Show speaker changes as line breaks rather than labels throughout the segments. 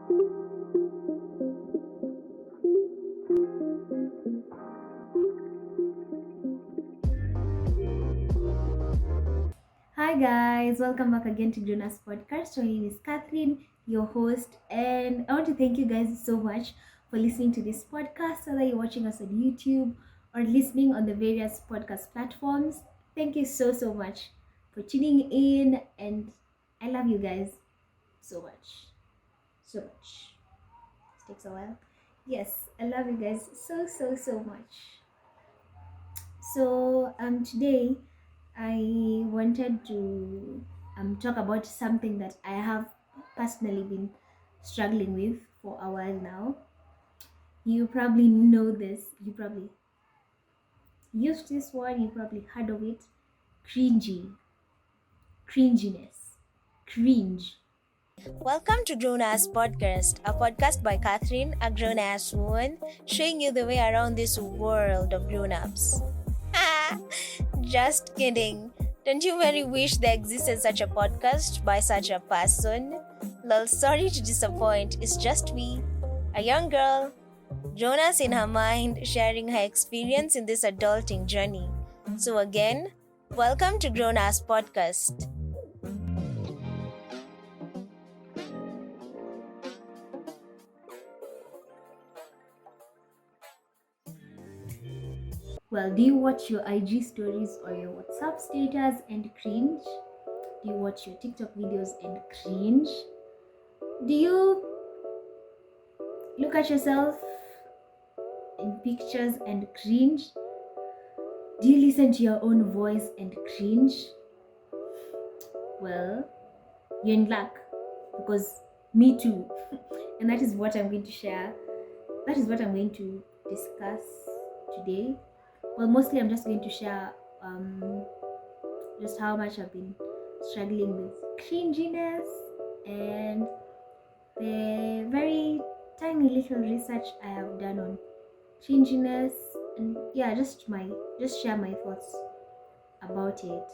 Hi guys, welcome back again to Grownus podcast. My name is Catherine, your host, and I want to thank you guys so much for listening to this podcast, whether you're watching us on YouTube or listening on the various podcast platforms. Thank you so much for tuning in, and I love you guys so much. So much. It takes a while. Yes, I love you guys so much. So today I wanted to talk about something that I have personally been struggling with for a while now. You probably know this. You probably used this word. You probably heard of it. Cringy, cringiness, cringe.
Welcome to Grownus Podcast, a podcast by Catherine, a grown ass woman, showing you the way around this world of grown ups. Just kidding. Don't you very wish there existed such a podcast by such a person? Lol, sorry to disappoint, it's just me, a young girl, Jonas in her mind, sharing her experience in this adulting journey. So, again, welcome to Grownus Podcast.
Well, do you watch your IG stories or your WhatsApp status and cringe? Do you watch your TikTok videos and cringe? Do you look at yourself in pictures and cringe? Do you listen to your own voice and cringe? Well, you're in luck because me too. And that is what I'm going to share. That is what I'm going to discuss today. Well, mostly I'm just going to share just how much I've been struggling with cringiness and the very tiny little research I have done on cringiness, and yeah, just share my thoughts about it.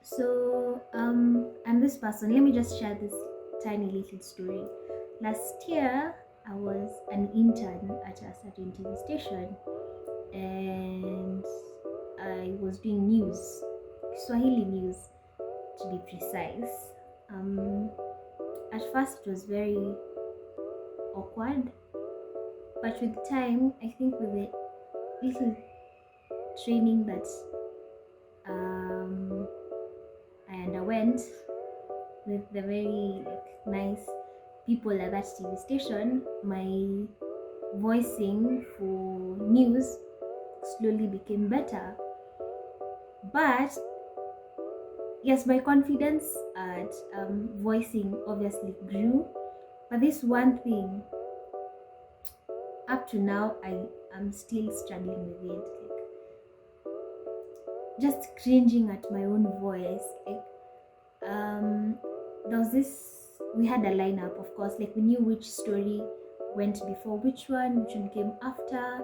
So I'm this person. Let me just share this tiny little story. Last year I was an intern at a certain TV station, and I was doing news, Swahili news to be precise. At first it was very awkward, but with time, I think with the little training that I underwent with the very nice people at that TV station, my voicing for news slowly became better. But yes, my confidence at voicing obviously grew. But this one thing, up to now, I am still struggling with it. Just cringing at my own voice. There was this, we had a lineup, of course, we knew which story went before which one came after.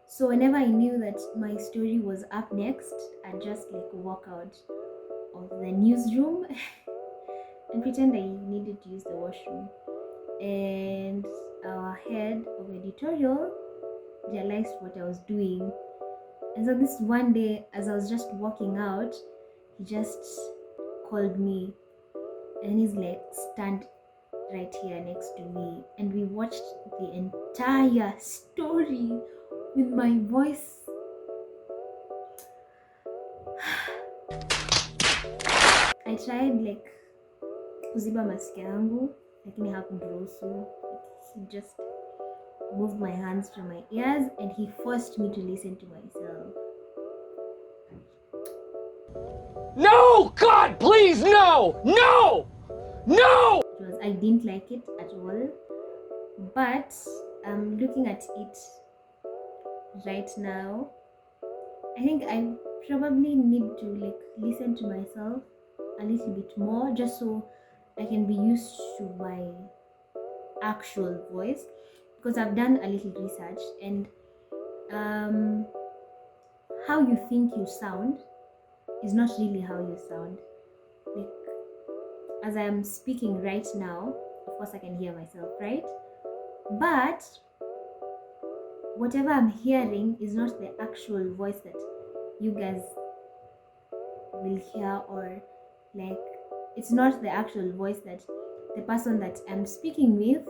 So whenever I knew that my story was up next, I'd just walk out of the newsroom and pretend I needed to use the washroom. And our head of editorial realized what I was doing. And so this one day, as I was just walking out, he just called me, and he's stand right here next to me, and we watched the entire story with my voice. I tried kuziba masikio yangu, lakini hakuruhusu. He just moved my hands from my ears, and he forced me to listen to myself.
No! God, please, no! No! No!
I didn't like it at all. But looking at it right now, I think I probably need to listen to myself a little bit more, just so I can be used to my actual voice, because I've done a little research, and how you think you sound is not really how you sound. Like, as I'm speaking right now, of course I can hear myself, right? But whatever I'm hearing is not the actual voice that you guys will hear, or like, it's not the actual voice that the person that I'm speaking with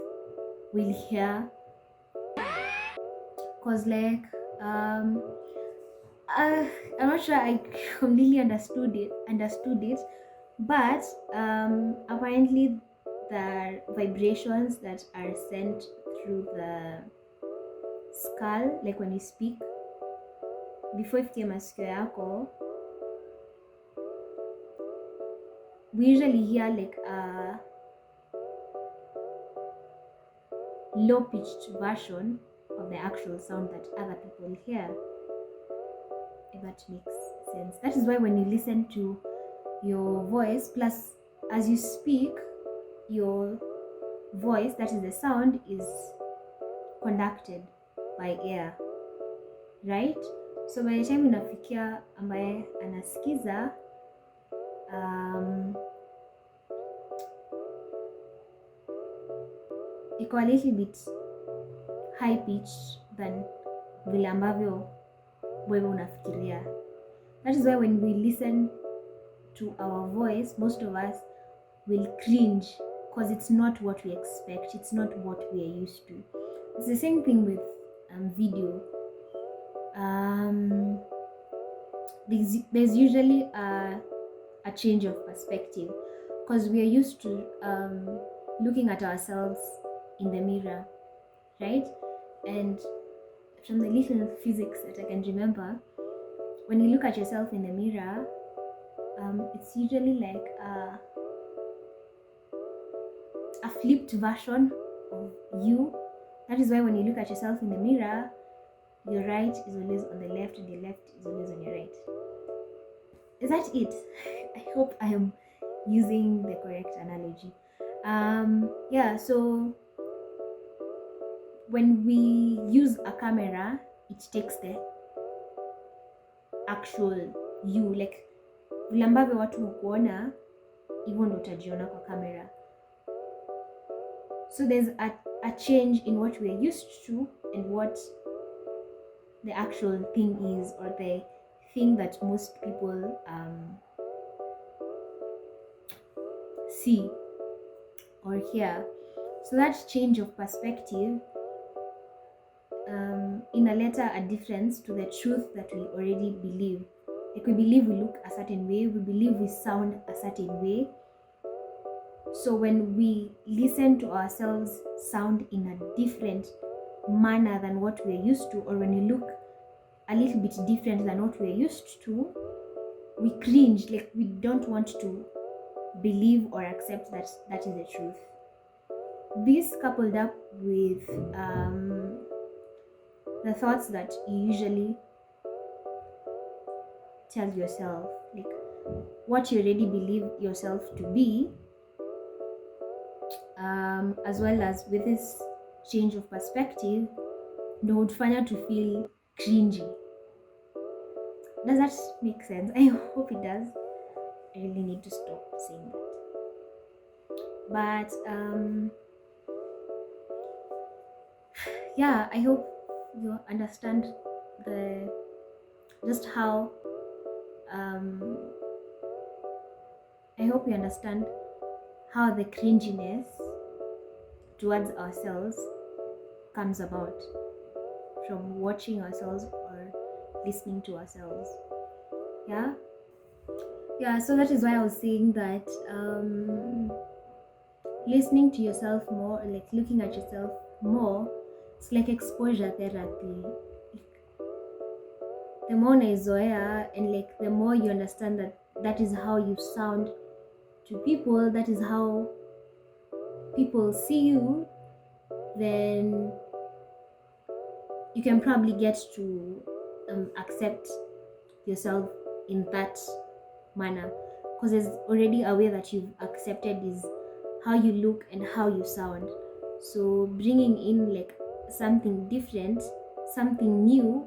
will hear. Cause like I'm not sure I completely understood it, but apparently the vibrations that are sent through the skull, like when you speak, before ifikie masikio yako, we usually hear like a low pitched version of the actual sound that other people hear, if that makes sense. That is why when you listen to your voice, plus as you speak, your voice, that is the sound, is conducted by air, right? So by the time inafikia ambaye anasikiza, iko a little bit high pitched than vile ambavyo wewe unafikiria. That is why when we listen to our voice, most of us will cringe, because it's not what we expect, it's not what we are used to. It's the same thing with video. There's usually a change of perspective, because we are used to looking at ourselves in the mirror, right? And from the little physics that I can remember, when you look at yourself in the mirror, it's usually like a flipped version of you. That is why when you look at yourself in the mirror, your right is always on the left and your left is always on your right. Is that it? I hope I am using the correct analogy. Yeah, so when we use a camera, it takes the actual you, like vile ambavyo watu hukuona, hivyo ndo utajiona kwa camera. So there's a change in what we are used to and what the actual thing is, or the thing that most people see or hear. So that change of perspective inaleta a difference to the truth that we already believe. Like, we believe we look a certain way, we believe we sound a certain way. So when we listen to ourselves sound in a different manner than what we're used to, or when you look a little bit different than what we're used to, we cringe. Like, we don't want to believe or accept that that is the truth. This coupled up with the thoughts that you usually tell yourself, like what you already believe yourself to be, as well as with this change of perspective, ndo hutufanya to feel cringy. Does that make sense? I hope it does. I really need to stop saying that. But yeah, I hope you understand just how I hope you understand how the cringiness towards ourselves comes about from watching ourselves or listening to ourselves. Yeah, so that is why I was saying that listening to yourself more, like looking at yourself more, it's like exposure therapy. The more unaizoea, and like the more you understand that that is how you sound to people, that is how people see you, then you can probably get to accept yourself in that manner. because there's already a way that you've accepted is how you look and how you sound. So bringing in like something different, something new,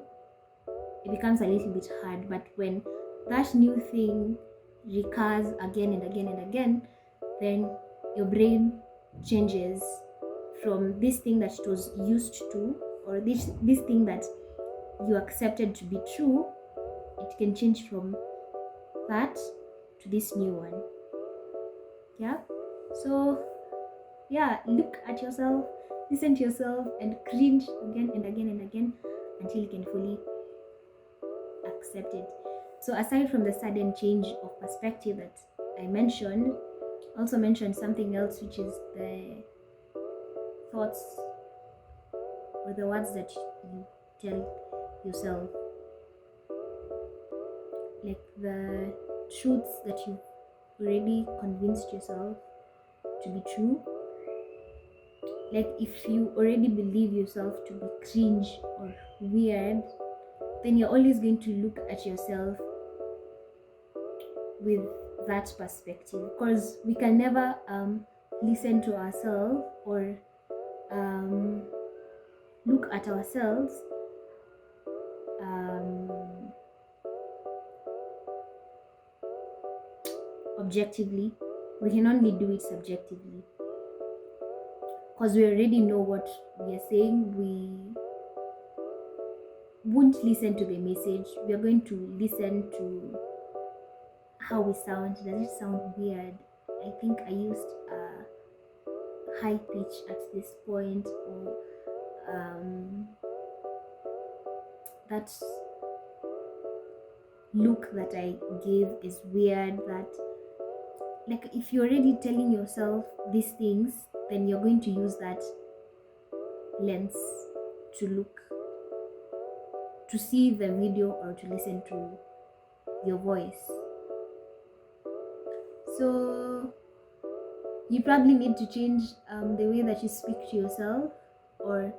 it becomes a little bit hard. But when that new thing recurs again and again and again, then your brain changes from this thing that it was used to, or this thing that you accepted to be true. It can change from that to this new one. Yeah. So yeah, look at yourself, listen to yourself, and cringe again and again and again until you can fully accept it. So aside from the sudden change of perspective that I mentioned, also mentioned something else, which is the thoughts or the words that you tell yourself, like the truths that you've already convinced yourself to be true. Like if you already believe yourself to be cringe or weird, then you're always going to look at yourself with that perspective, because we can never listen to ourselves or look at ourselves objectively. We can only do it subjectively, because we already know what we are saying. We won't listen to the message. We are going to listen to how we sound. Does it sound weird? I think I used a high pitch at this point, or that look that I gave is weird. That, like, if you're already telling yourself these things, then you're going to use that lens to look, to see the video or to listen to your voice. So you probably need to change the way that you speak to yourself, or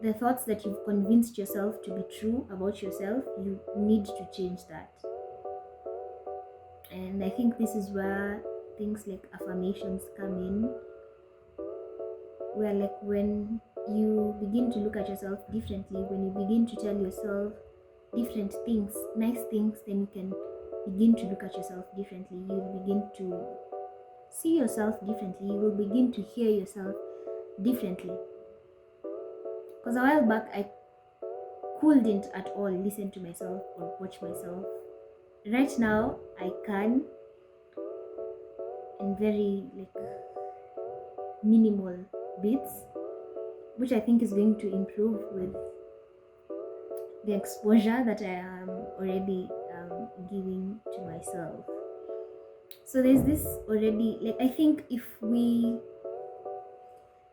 the thoughts that you've convinced yourself to be true about yourself. You need to change that. And I think this is where things like affirmations come in, where, like, when you begin to look at yourself differently, when you begin to tell yourself different things, nice things, then you can begin to look at yourself differently. You will begin to see yourself differently. You will begin to hear yourself differently. Because a while back, I couldn't at all listen to myself or watch myself. Right now, I can, in very minimal bits, which I think is going to improve with the exposure that I am already giving to myself. So there's this already, I think if we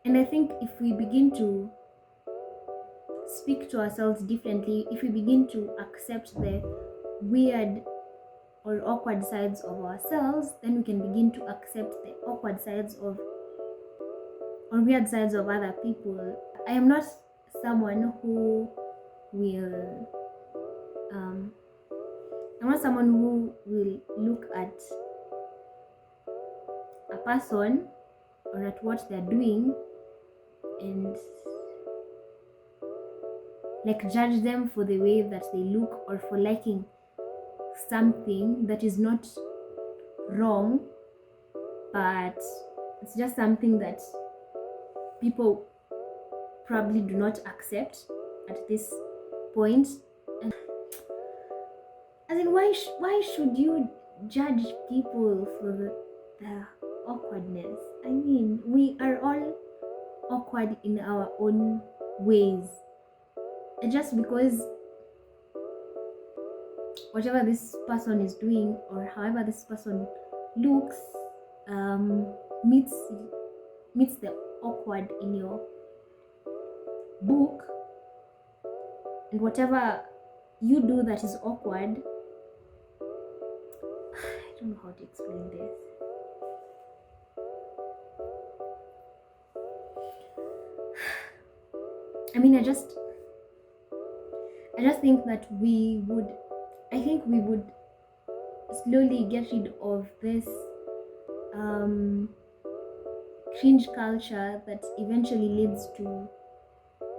begin to speak to ourselves differently, if we begin to accept the weird or awkward sides of ourselves, then we can begin to accept the awkward sides of or weird sides of other people. I am not someone who will look at a person or at what they're doing and judge them for the way that they look, or for liking something that is not wrong, but it's just something that people probably do not accept at this point. And why should you judge people for the awkwardness? I mean, we are all awkward in our own ways. And just because whatever this person is doing, or however this person looks, meets the awkward in your book, and whatever you do that is awkward, I don't know how to explain this. I mean, I just think that we would slowly get rid of this cringe culture that eventually leads to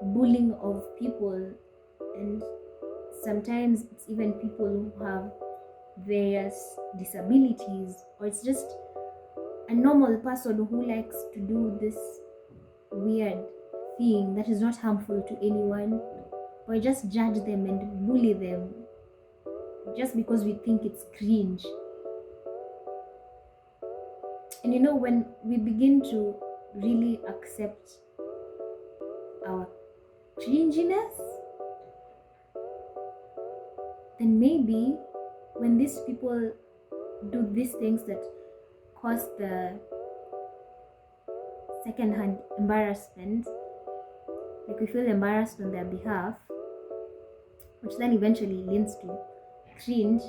bullying of people, and sometimes it's even people who have various disabilities, or it's just a normal person who likes to do this weird thing that is not harmful to anyone, or just judge them and bully them just because we think it's cringe. And when we begin to really accept our cringiness, then maybe when these people do these things that cause the second-hand embarrassment, like we feel embarrassed on their behalf, which then eventually leads to cringe,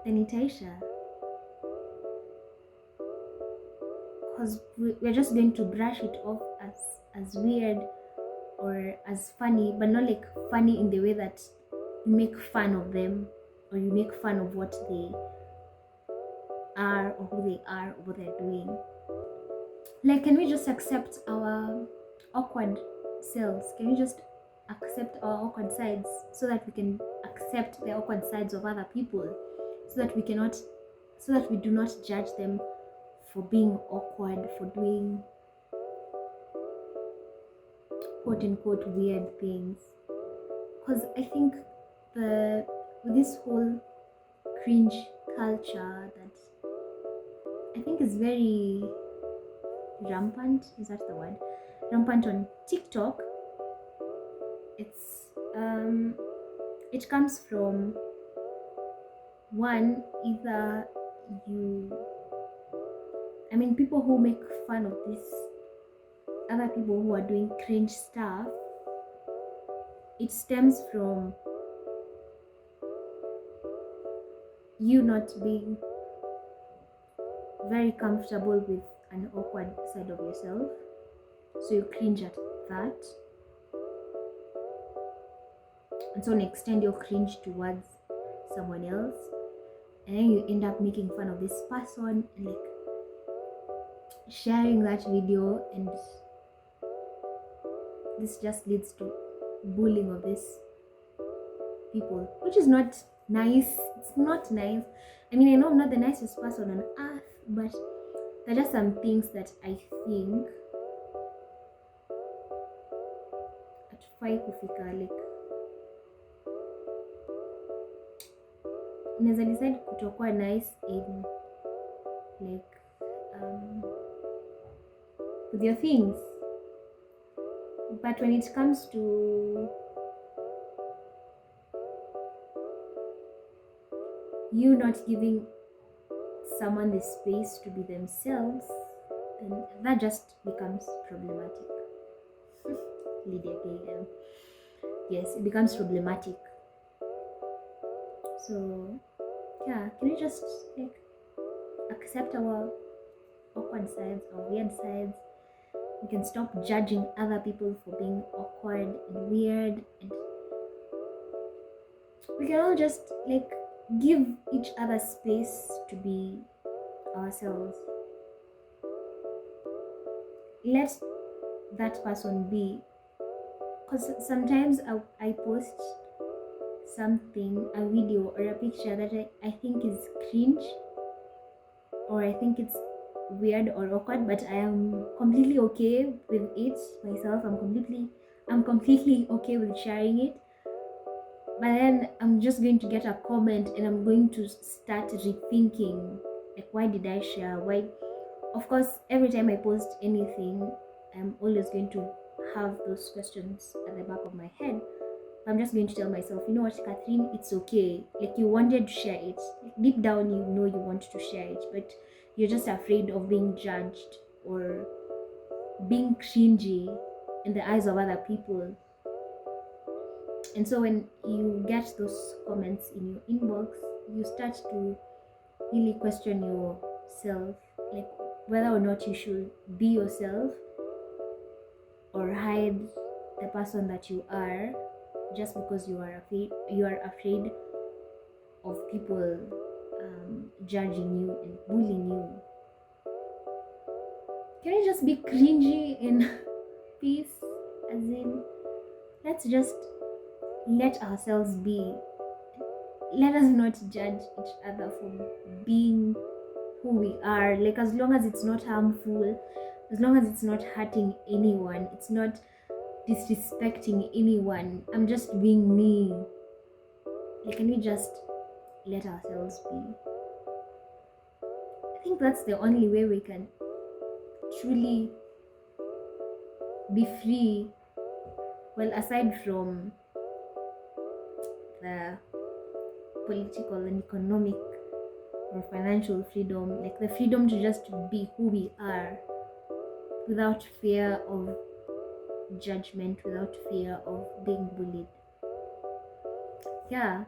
then itaisha. Because we're just going to brush it off as weird or as funny, but not like funny in the way that you make fun of them or you make fun of what they are or who they are or what they're doing. Like, can we just accept our awkward selves? Can we just accept our awkward sides so that we can accept the awkward sides of other people, so that we do not judge them for being awkward, for doing quote unquote weird things? Because I think with this whole cringe culture that I think is very rampant, is that the word? Rampant on TikTok. It comes from one, either people who make fun of this other people who are doing cringe stuff. It stems from you not being very comfortable with an awkward side of yourself, so you cringe at that, and so extend your cringe towards someone else, and then you end up making fun of this person and like sharing that video, and this just leads to bullying of these people, which is not nice. It's not nice. I mean, I know I'm not the nicest person on earth, but there are just some things that I think hatufai kufika, like unaweza decide kutokuwa nice in like with your things, but when it comes to you not giving someone the space to be themselves, then that just becomes problematic. Lydia Galen. Yes, it becomes problematic. So yeah, can we just like accept our awkward sides or weird sides? We can stop judging other people for being awkward and weird, and we can all just like give each other space to be ourselves. Let that person be, because sometimes I post something, a video or a picture that I think is cringe, or I think it's weird or awkward, but I am completely okay with it myself. I'm completely okay with sharing it. But then I'm just going to get a comment and I'm going to start rethinking, like, why did I share? Why? Of course, every time I post anything, I'm always going to have those questions at the back of my head. I'm just going to tell myself, you know what, Catherine, it's okay. Like, you wanted to share it. Deep down, you know you want to share it, but you're just afraid of being judged or being cringy in the eyes of other people. And so when you get those comments in your inbox, you start to really question yourself, like whether or not you should be yourself or hide the person that you are just because you are afraid of people judging you and bullying you. Can we just be cringy in peace? As in, let's just let ourselves be. Let us not judge each other for being who we are. Like, as long as it's not harmful, as long as it's not hurting anyone, it's not disrespecting anyone, I'm just being me. Like, can we just let ourselves be? I think that's the only way we can truly be free. Well, aside from the political and economic or financial freedom, like the freedom to just be who we are without fear of judgment, without fear of being bullied. Yeah.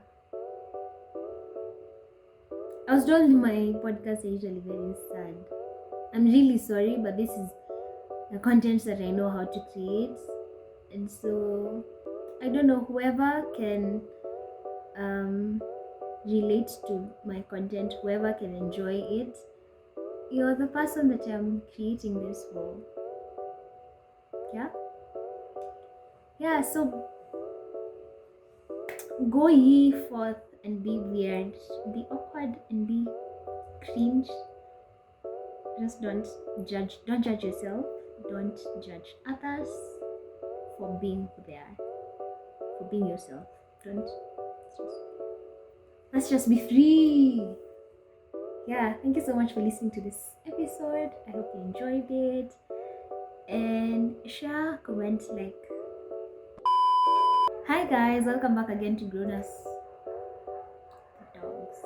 I was told my podcasts are usually very sad. I'm really sorry, but this is the content that I know how to create. And so, I don't know, whoever can relate to my content, whoever can enjoy it, you're the person that I'm creating this for. Yeah, so go ye forth and be weird, be awkward, and be cringe. Just don't judge yourself, don't judge others for being who they are, for being yourself. Let's just be free. Yeah, thank you so much for listening to this episode. I hope you enjoyed it, and share, comment, like. Hi guys, welcome back again to Grownus. The dogs.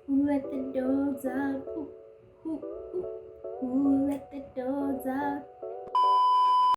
Who let the dogs out? Who